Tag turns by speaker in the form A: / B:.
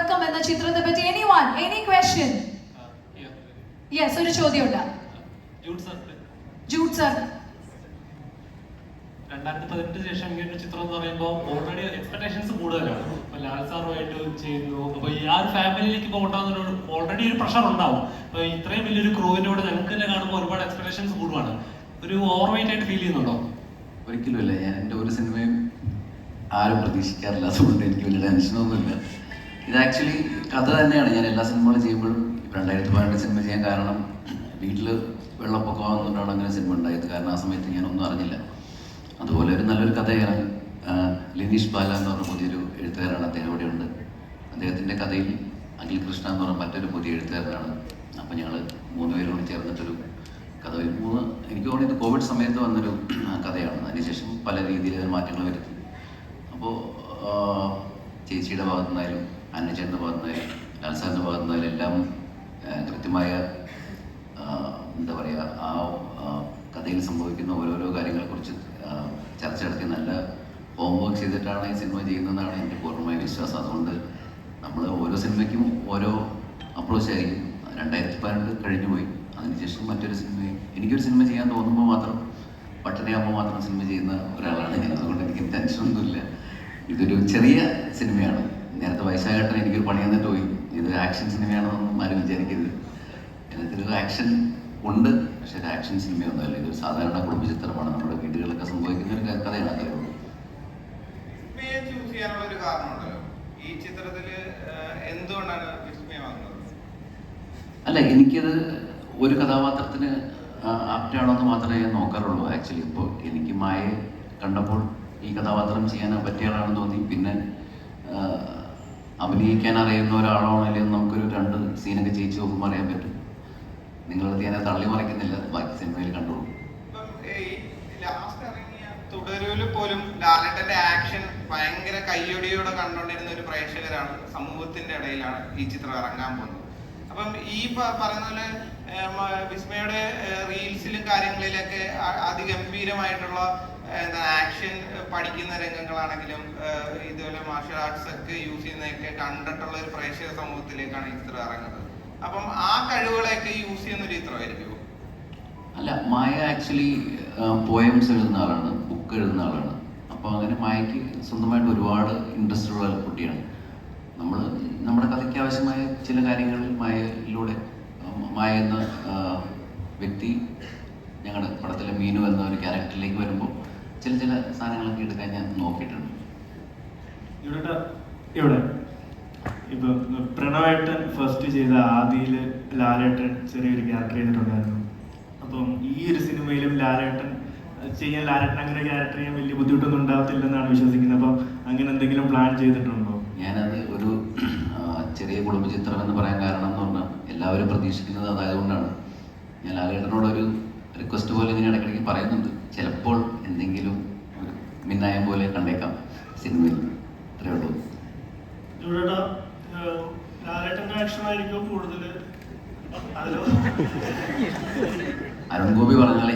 A: ഉറക്കം എന്ന ചിത്രത്തെ പറ്റി എനി ക്വസ്റ്റ്യൻ? യെസ്, ഒരു ചോദ്യം ഉണ്ട്. ജൂഡ് സർ,
B: 2018 ശേഷം ഇങ്ങനെ ഒരു ചിത്രം എന്ന് പറയുമ്പോൾ ഓൾറെഡി എക്സ്പെക്ടേഷൻസ് കൂടുതലാണ്. ഇപ്പൊ ലാൽ സാറുമായിട്ട് ചെയ്യുന്നു, അപ്പൊ ഈ ആ ഒരു ഫാമിലിയിലേക്ക് പോകണ്ടെന്നൊരു ഓൾറെഡി ഒരു പ്രഷർ ഉണ്ടാവും. അപ്പൊ ഇത്രയും വലിയൊരു ക്രൂവിന്റെ കൂടെ ഞങ്ങൾക്ക് തന്നെ കാണുമ്പോൾ ഒരുപാട് എക്സ്പെക്ടേഷൻസ് കൂടുവാണ്. ഒരു ഓവർ വെയിറ്റ് ആയിട്ട് ഫീൽ ചെയ്യുന്നുണ്ടോ?
C: ഒരിക്കലും ഇല്ല. ഞാൻ എൻ്റെ ഒരു സിനിമയും ആരും പ്രതീക്ഷിക്കാറില്ല, അതുകൊണ്ട് എനിക്ക് വലിയ ടെൻഷനൊന്നുമില്ല. ഇത് ആക്ച്വലി കഥ തന്നെയാണ്. ഞാൻ എല്ലാ സിനിമകളും ചെയ്യുമ്പോഴും 2018 സിനിമ ചെയ്യാൻ കാരണം വീട്ടിൽ വെള്ളപ്പൊക്കമാകുന്നതുകൊണ്ടാണ് അങ്ങനെ സിനിമ ഉണ്ടായത്. കാരണം ആ സമയത്ത് ഞാനൊന്നും അറിഞ്ഞില്ല. അതുപോലെ ഒരു നല്ലൊരു കഥയാണ്. ലിനീഷ് ബാല എന്ന് പറഞ്ഞ പുതിയൊരു എഴുത്തുകാരാണ്, അദ്ദേഹം ഇവിടെ ഉണ്ട്. അദ്ദേഹത്തിൻ്റെ കഥയിൽ അഖിൽ കൃഷ്ണ എന്ന് പറഞ്ഞ മറ്റൊരു പുതിയ എഴുത്തുകാരനാണ്. അപ്പോൾ ഞങ്ങൾ 3 പേരും കൂടി ചേർന്നിട്ടൊരു കഥ. എനിക്ക് തോന്നുന്നത് കോവിഡ് സമയത്ത് വന്നൊരു കഥയാണ്. അതിനുശേഷം പല രീതിയിൽ മാറ്റങ്ങൾ വരുത്തി. അപ്പോൾ ചേച്ചിയുടെ ഭാഗത്തു നിന്നായാലും അന്നച്ചേട്ടൻ്റെ ഭാഗത്തു നിന്നായാലും ലാൽ സാറിൻ്റെ ഭാഗത്തു നിന്നായാലും എല്ലാം കൃത്യമായ എന്താ പറയുക, ആ കഥയിൽ സംഭവിക്കുന്ന ഓരോരോ കാര്യങ്ങളെക്കുറിച്ച് ചർച്ച നടത്തി നല്ല ഹോംവർക്ക് ചെയ്തിട്ടാണ് ഈ സിനിമ ചെയ്യുന്നതെന്നാണ് എൻ്റെ പൂർണ്ണമായ വിശ്വാസം. അതുകൊണ്ട് നമ്മൾ ഓരോ സിനിമയ്ക്കും ഓരോ അപ്രോച്ച് ആയിരിക്കും. 2018 കഴിഞ്ഞുപോയി. അതിനുശേഷം മറ്റൊരു സിനിമയും എനിക്കൊരു സിനിമ ചെയ്യാൻ തോന്നുമ്പോൾ മാത്രം, പട്ടണയാകുമ്പോൾ മാത്രം സിനിമ ചെയ്യുന്ന ഒരാളാണ് ഞാൻ. അതുകൊണ്ട് എനിക്ക് ടെൻഷനൊന്നുമില്ല. ഇതൊരു ചെറിയ സിനിമയാണ്. നേരത്തെ വൈശാഖേട്ടൻ എനിക്കൊരു പണി തന്നിട്ട് പോയി, ഇതൊരു ആക്ഷൻ സിനിമയാണെന്നൊന്നും ആരും വിചാരിക്കരുത്. ഇതിലൊരു ആക്ഷൻ ഉണ്ട്, പക്ഷെ ഒരു ആക്ഷൻ സിനിമയൊന്നുമല്ല. ഇതൊരു സാധാരണ കുടുംബ ചിത്രമാണ്. നമ്മുടെ വീടുകളിലൊക്കെ സംഭവിക്കുന്ന ഒരു കഥയാണ്. അതേ ഉള്ളൂ. അല്ല, എനിക്കത് ഒരു കഥാപാത്രത്തിന് ആപ്റ്റാണോ എന്ന് മാത്രമേ ഞാൻ നോക്കാറുള്ളൂ. ആക്ച്വലി ഇപ്പോൾ എനിക്ക് മായയെ കണ്ടപ്പോൾ ഈ കഥാപാത്രം ചെയ്യാൻ പറ്റിയ ആളാണെന്ന് തോന്നി. പിന്നെ അഭിനയിക്കാൻ അറിയുന്ന ഒരാളാണോ അല്ലെങ്കിൽ നമുക്കൊരു 2 സീനൊക്കെ ചെയ്യിച്ച് നോക്കുമ്പോൾ അറിയാൻ പറ്റും. നിങ്ങളത് ഞാൻ തള്ളി മറിക്കുന്നില്ല, ബാക്കി സിനിമയിൽ കണ്ടോളൂ.
D: തുടരൂല് പോലും ലാലേട്ടന്റെ ആക്ഷൻ ഭയങ്കര കയ്യൊടിയോടെ കണ്ടുകൊണ്ടിരുന്ന ഒരു പ്രേക്ഷകരാണ്, സമൂഹത്തിന്റെ ഇടയിലാണ് ഈ ചിത്രം ഇറങ്ങാൻ പോകുന്നത്. അപ്പം ഈ പറയുന്ന പോലെ വിസ്മയുടെ റീൽസിലും കാര്യങ്ങളിലൊക്കെ അതിഗംഭീരമായിട്ടുള്ള എന്താ ആക്ഷൻ പഠിക്കുന്ന രംഗങ്ങളാണെങ്കിലും ഇതുപോലെ മാർഷൽ ആർട്സ് ഒക്കെ യൂസ് ചെയ്യുന്നതൊക്കെ കണ്ടിട്ടുള്ള ഒരു പ്രേക്ഷക സമൂഹത്തിലേക്കാണ് ഈ ചിത്രം ഇറങ്ങുന്നത്. അപ്പം ആ കഴിവുകളെയൊക്കെ യൂസ് ചെയ്യുന്ന ഒരു ചിത്രമായിരിക്കും.
C: അല്ല, മായ ആക്ച്വലി പോയംസ് എഴുതുന്ന ആളാണ്, ബുക്ക് എഴുതുന്ന ആളാണ്. അപ്പോൾ അങ്ങനെ മായയ്ക്ക് സ്വന്തമായിട്ട് ഒരുപാട് ഇൻട്രസ്റ്റ് ഉള്ള കുട്ടിയാണ്. നമ്മുടെ കഥയ്ക്ക് ആവശ്യമായ ചില കാര്യങ്ങളിൽ മായയിലൂടെ, മായ എന്ന വ്യക്തി ഞങ്ങളുടെ പടത്തിലെ മീനു എന്ന ഒരു ക്യാരക്ടറിലേക്ക് വരുമ്പോൾ ചില സാധനങ്ങളൊക്കെ എടുക്കാൻ ഞാൻ നോക്കിയിട്ടുണ്ട്.
E: ഇവിടെ ഇപ്പം പ്രണവേട്ടൻ ഫസ്റ്റ് ചെയ്ത ആദിയില് ലാലേട്ടൻ ചെറിയൊരു ക്യാരക്ടർ ചെയ്തിട്ടുണ്ടായിരുന്നു. അപ്പം ഈ ഒരു സിനിമയിലും ലാലേട്ടൻ അങ്ങനെ ക്യാരക്ടർ ചെയ്യാൻ വലിയ ബുദ്ധിമുട്ടൊന്നും ഉണ്ടാകത്തില്ലെന്നാണ് വിശ്വസിക്കുന്നത്. അപ്പം അങ്ങനെ എന്തെങ്കിലും പ്ലാൻ ചെയ്തിട്ടുണ്ടോ?
C: ഞാനത് ഒരു ചെറിയ കുടുംബചിത്രം എന്ന് പറയാൻ കാരണം എന്ന് പറഞ്ഞാൽ എല്ലാവരും പ്രതീക്ഷിക്കുന്നത് അതായതുകൊണ്ടാണ്. ഞാൻ ലാലേട്ടനോടൊരു റിക്വസ്റ്റ് പോലെ ഇങ്ങനെ ഇടയ്ക്കിടയ്ക്ക് പറയുന്നുണ്ട്. ചിലപ്പോൾ എന്തെങ്കിലും ഒരു മിന്നായം പോലെ കണ്ടേക്കാം സിനിമയിൽ. അത്രേ ഉള്ളൂ. അരുൺ ഗോപി പറഞ്ഞാൽ